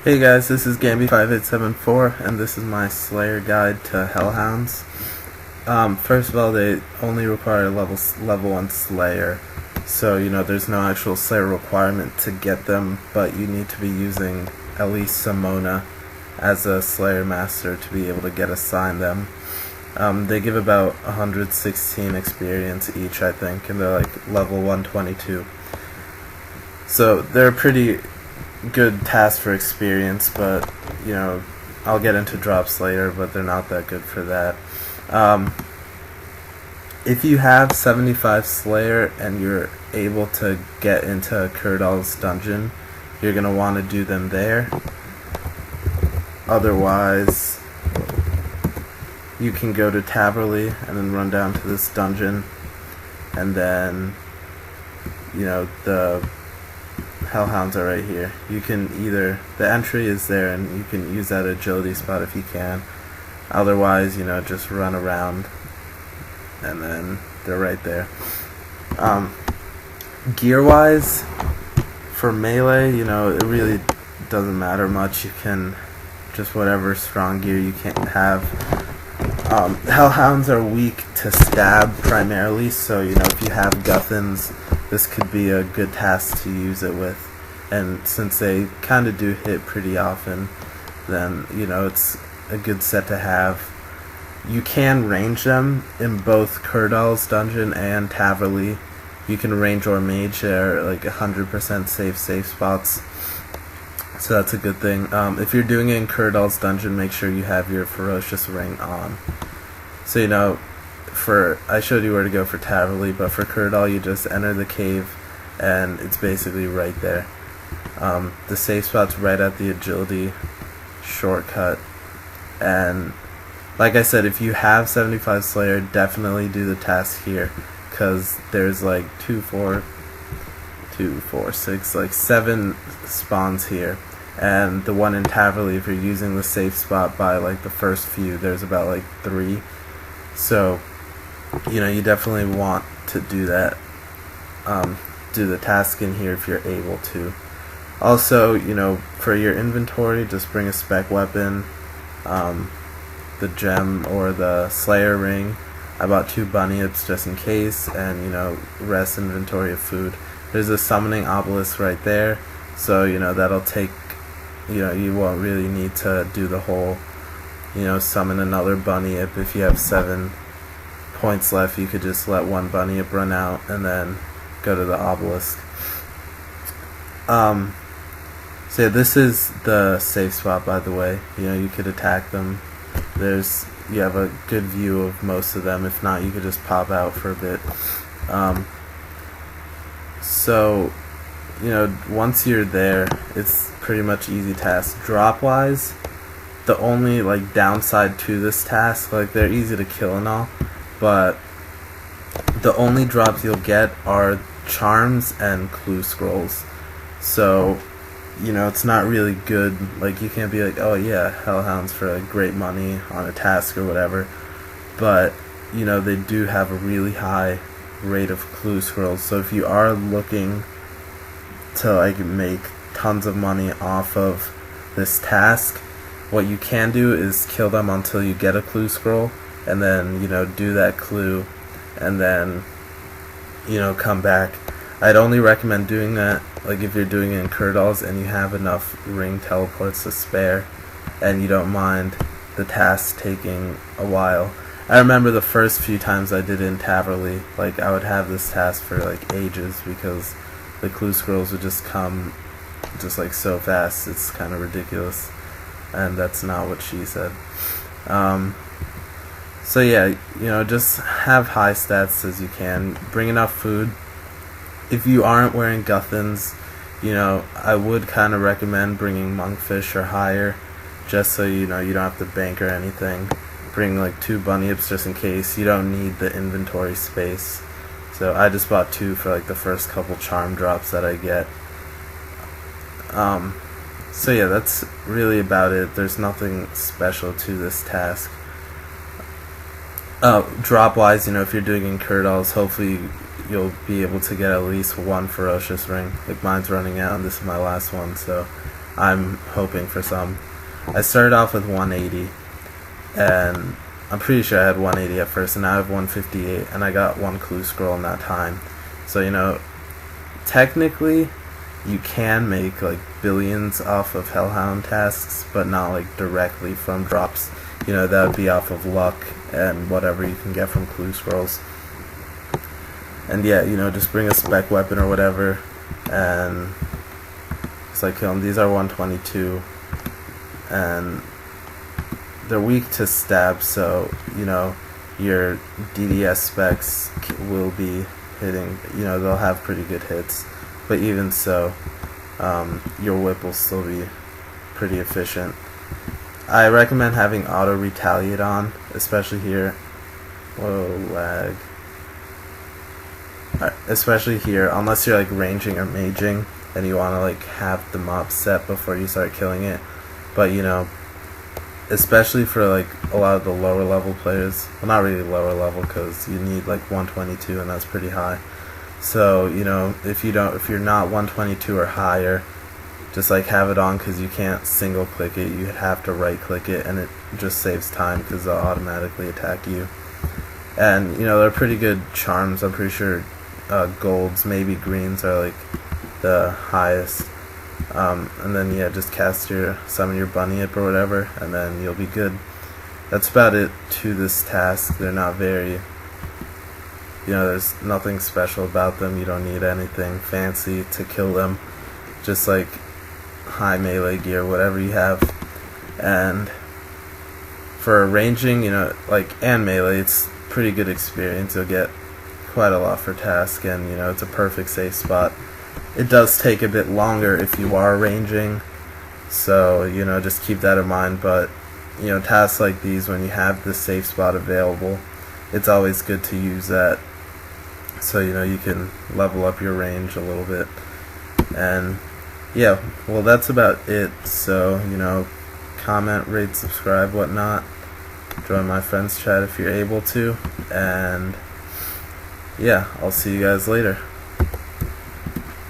Hey guys, this is Gamby5874, and this is my Slayer guide to Hellhounds. First of all, they only require level 1 Slayer, so there's no actual Slayer requirement to get them, but you need to be using at least Simona as a Slayer Master to be able to get assigned them. They give about 116 experience each, I think, and they're like level 122. So they're pretty good task for experience, but I'll get into drops later, but they're not that good for that. If you have 75 Slayer and you're able to get into Kurdal's dungeon, you're going to want to do them there. Otherwise, you can go to Taverley and then run down to this dungeon, and then the Hellhounds are right here. You can either, the entry is there and you can use that agility spot if you can. Otherwise, just run around and then they're right there. Gear wise, for melee, it really doesn't matter much. You can just whatever strong gear you can have. Hellhounds are weak to stab primarily, so if you have Guthans, this could be a good task to use it with. And since they kind of do hit pretty often, then it's a good set to have. You can range them in both Kurdal's dungeon and Taverley. You can range or mage. They're like 100% safe spots, so that's a good thing. If you're doing it in Kurdal's dungeon, make sure you have your ferocious ring on. So I showed you where to go for Taverley, but for Kurdal you just enter the cave and it's basically right there. The safe spot's right at the agility shortcut, and like I said, if you have 75 Slayer, definitely do the task here, because there's like 7 spawns here, and the one in Taverley, if you're using the safe spot by like the first few, there's about like 3. So you definitely want to do that. Do the task in here if you're able to. Also, for your inventory, just bring a spec weapon, the gem or the Slayer ring. I bought 2 bunny hips just in case, and rest inventory of food. There's a summoning obelisk right there, so that'll take, you won't really need to do the whole, summon another bunny hip. If you have 7 points left, you could just let 1 bunny hip run out and then go to the obelisk. So yeah, this is the safe spot, by the way. You could attack them. You have a good view of most of them. If not, you could just pop out for a bit. So once you're there, it's pretty much easy task. Drop wise, the only downside to this task, they're easy to kill and all, but the only drops you'll get are charms and clue scrolls. So it's not really good. You can't be like, oh yeah, Hellhounds for great money on a task or whatever, but they do have a really high rate of clue scrolls. So if you are looking to make tons of money off of this task, what you can do is kill them until you get a clue scroll, and then do that clue, and then come back. I'd only recommend doing that if you're doing it in Kurdal's and you have enough ring teleports to spare and you don't mind the task taking a while. I remember the first few times I did it in Taverley, I would have this task for ages because the clue scrolls would just come just so fast. It's kind of ridiculous, and that's not what she said. So yeah, just have high stats as you can. Bring enough food. If you aren't wearing Guthans, I would kind of recommend bringing monkfish or higher, just so you don't have to bank or anything. Bring 2 bunny hips just in case. You don't need the inventory space. So I just bought 2 for the first couple charm drops that I get. So yeah, that's really about it. There's nothing special to this task. Drop wise, if you're doing in Kurdal's, hopefully you'll be able to get at least 1 ferocious ring. Mine's running out and this is my last one, so I'm hoping for some. I started off with 180, and I'm pretty sure I had 180 at first, and now I have 158, and I got 1 clue scroll in that time. So, you know, technically, you can make like billions off of Hellhound tasks, but not like directly from drops. You know, that would be off of luck and whatever you can get from clue scrolls. And yeah, you know, just bring a spec weapon or whatever, and it's like kill them. These are 122, and they're weak to stab, so, you know, your DDS specs will be hitting, you know, they'll have pretty good hits. But even so, your whip will still be pretty efficient. I recommend having auto retaliate on, especially here. Whoa, lag. Especially here, unless you're like ranging or maging and you want to like have the mob set before you start killing it. But, you know, especially for like a lot of the lower level players, well, not really lower level, because you need like 122, and that's pretty high. So, you know, if you're not 122 or higher, just like have it on, because you can't single click it. You have to right click it, and it just saves time because they'll automatically attack you. And, you know, they're pretty good charms. I'm pretty sure golds, maybe greens, are like the highest. And then, yeah, just summon your bunny up or whatever, and then you'll be good. That's about it to this task. They're not very, you know, there's nothing special about them. You don't need anything fancy to kill them. Just like high melee gear, whatever you have. And for ranging, you know, like, and melee, it's pretty good experience. You'll get quite a lot for task, and, you know, it's a perfect safe spot. It does take a bit longer if you are ranging, so, you know, just keep that in mind. But, you know, tasks like these, when you have the safe spot available, it's always good to use that, so, you know, you can level up your range a little bit. And yeah, well, that's about it. So, you know, comment, rate, subscribe, whatnot. Join my friends chat if you're able to, and yeah, I'll see you guys later.